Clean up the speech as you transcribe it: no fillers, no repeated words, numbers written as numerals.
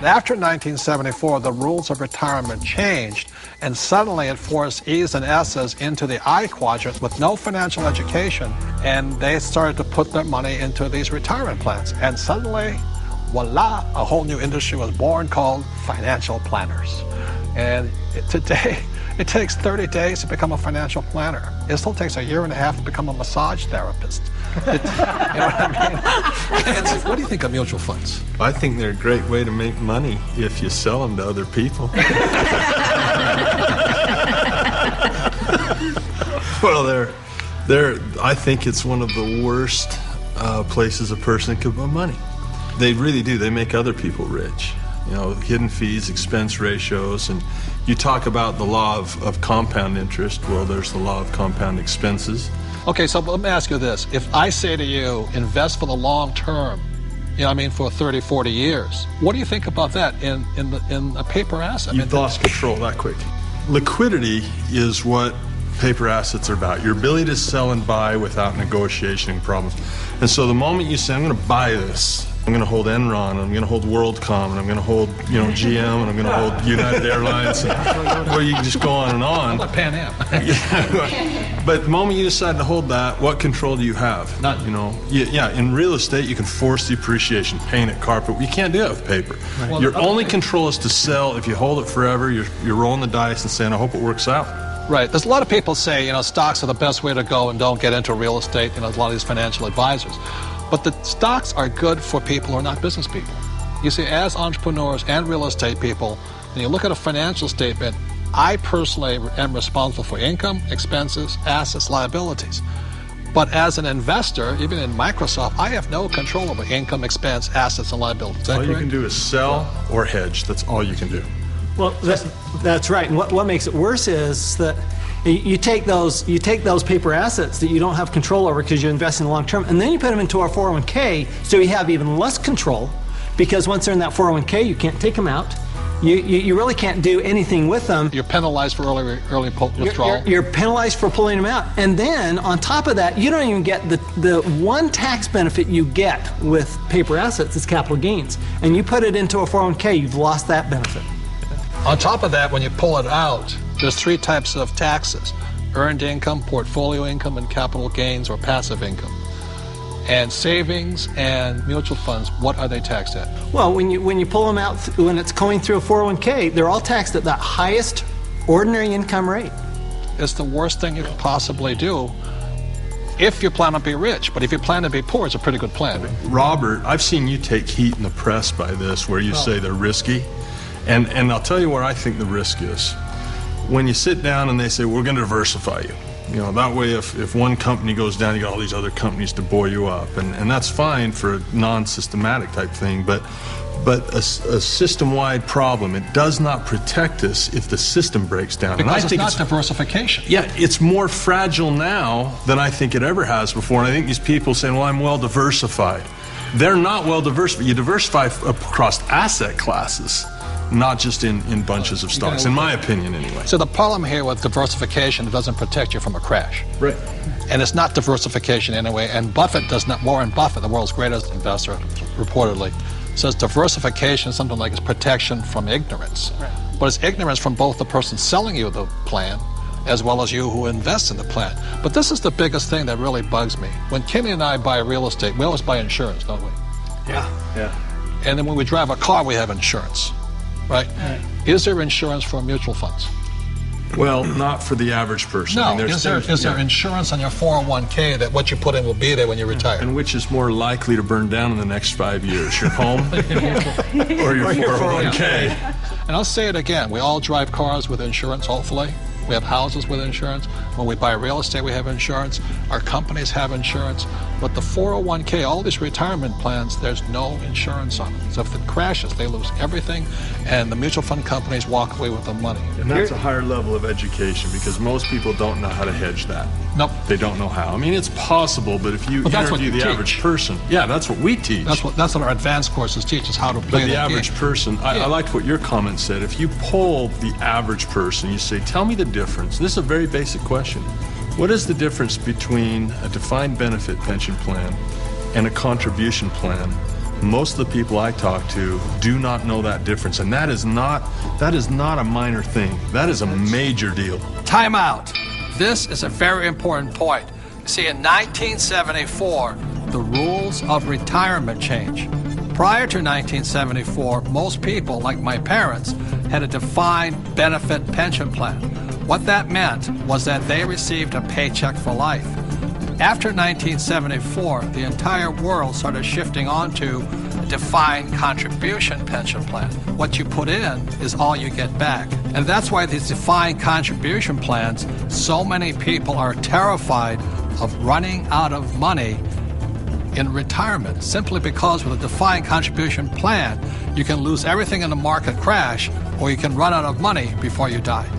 After 1974, the rules of retirement changed, and suddenly it forced E's and S's into the I quadrant with no financial education, and they started to put their money into these retirement plans. And suddenly, voila, a whole new industry was born called financial planners. And today, it takes 30 days to become a financial planner. It still takes a year and a half to become a massage therapist. You know what I mean? What do you think of mutual funds? I think they're a great way to make money if you sell them to other people. Well, I think it's one of the worst places a person can put money. They really do. They make other people rich. You know, hidden fees, expense ratios, and you talk about the law of compound interest. Well, there's the law of compound expenses. Okay, so let me ask you this. If I say to you, invest for the long term, you know, I mean, for 30, 40 years, what do you think about that in a paper asset? You've lost control that quick. Liquidity is what paper assets are about. Your ability to sell and buy without negotiation problems. And so the moment you say, I'm going to buy this, I'm going to hold Enron, and I'm going to hold WorldCom, and I'm going to hold, GM, and I'm going to hold United Airlines, and, well, you can just go on and on. How about Pan Am? Yeah. But the moment you decide to hold that, what control do you have? None. In real estate, you can force the appreciation, paint it, carpet. You can't do that with paper. Right. Well, your only control is to sell. If you hold it forever, you're rolling the dice and saying, I hope it works out. Right. There's a lot of people say, stocks are the best way to go and don't get into real estate. There's a lot of these financial advisors. But the stocks are good for people who are not business people. You see, as entrepreneurs and real estate people, when you look at a financial statement, I personally am responsible for income, expenses, assets, liabilities. But as an investor, even in Microsoft, I have no control over income, expense, assets, and liabilities. Is that correct? All you can do is sell or hedge. That's all you can do. Well, that's right. And what makes it worse is that you take those paper assets that you don't have control over because you invest in the long term, and then you put them into our 401k, so you have even less control, because once they're in that 401k, you can't take them out. You really can't do anything with them. You're penalized for early withdrawal. You're penalized for pulling them out. And then, on top of that, you don't even get the one tax benefit you get with paper assets is capital gains. And you put it into a 401k, you've lost that benefit. On top of that, when you pull it out, there's three types of taxes: earned income, portfolio income, and capital gains or passive income. And savings and mutual funds, what are they taxed at? Well, when you pull them out, when it's going through a 401k, they're all taxed at that highest ordinary income rate. It's the worst thing you could possibly do if you plan to be rich. But if you plan to be poor, it's a pretty good plan. Robert, I've seen you take heat in the press by this, where you say they're risky. And I'll tell you where I think the risk is. When you sit down and they say, we're going to diversify you. That way if one company goes down, you got all these other companies to buoy you up. And that's fine for a non-systematic type thing, but a system-wide problem, it does not protect us if the system breaks down. Because and I think it's not diversification. Yeah, it's more fragile now than I think it ever has before. And I think these people saying, well, I'm well diversified. They're not well diversified. You diversify across asset classes, not just in bunches of stocks, in my opinion anyway. So the problem here with diversification, it doesn't protect you from a crash. Right. And it's not diversification anyway. And Warren Buffett, the world's greatest investor, reportedly, says diversification is something like it's protection from ignorance. Right. But it's ignorance from both the person selling you the plan as well as you who invest in the plan. But this is the biggest thing that really bugs me. When Kimmy and I buy real estate, we always buy insurance, don't we? Yeah. And then when we drive a car, we have insurance. Right? Is there insurance for mutual funds? Well, not for the average person. No. Is there insurance on your 401k that what you put in will be there when you retire? And which is more likely to burn down in the next 5 years, your home or your 401k? And I'll say it again. We all drive cars with insurance, hopefully. We have houses with insurance. When we buy real estate, we have insurance. Our companies have insurance. But the 401k, all these retirement plans, there's no insurance on them. So if it crashes, they lose everything, and the mutual fund companies walk away with the money. And that's a higher level of education, because most people don't know how to hedge that. Nope. They don't know how. I mean, it's possible, but if you interview the average person, that's what we teach. That's what our advanced courses teach us, how to play the average person. I liked what your comment said. If you poll the average person, you say, tell me the difference. This is a very basic question. What is the difference between a defined benefit pension plan and a contribution plan Most of the people I talk to do not know that difference, and that is not a minor thing. That is a major deal. Time out. This is a very important point. See, in 1974, the rules of retirement changed. Prior to 1974, most people, like my parents, had a defined benefit pension plan. What that meant was that they received a paycheck for life. After 1974, the entire world started shifting onto a defined contribution pension plan. What you put in is all you get back. And that's why these defined contribution plans, so many people are terrified of running out of money in retirement, simply because with a defined contribution plan, you can lose everything in the market crash, or you can run out of money before you die.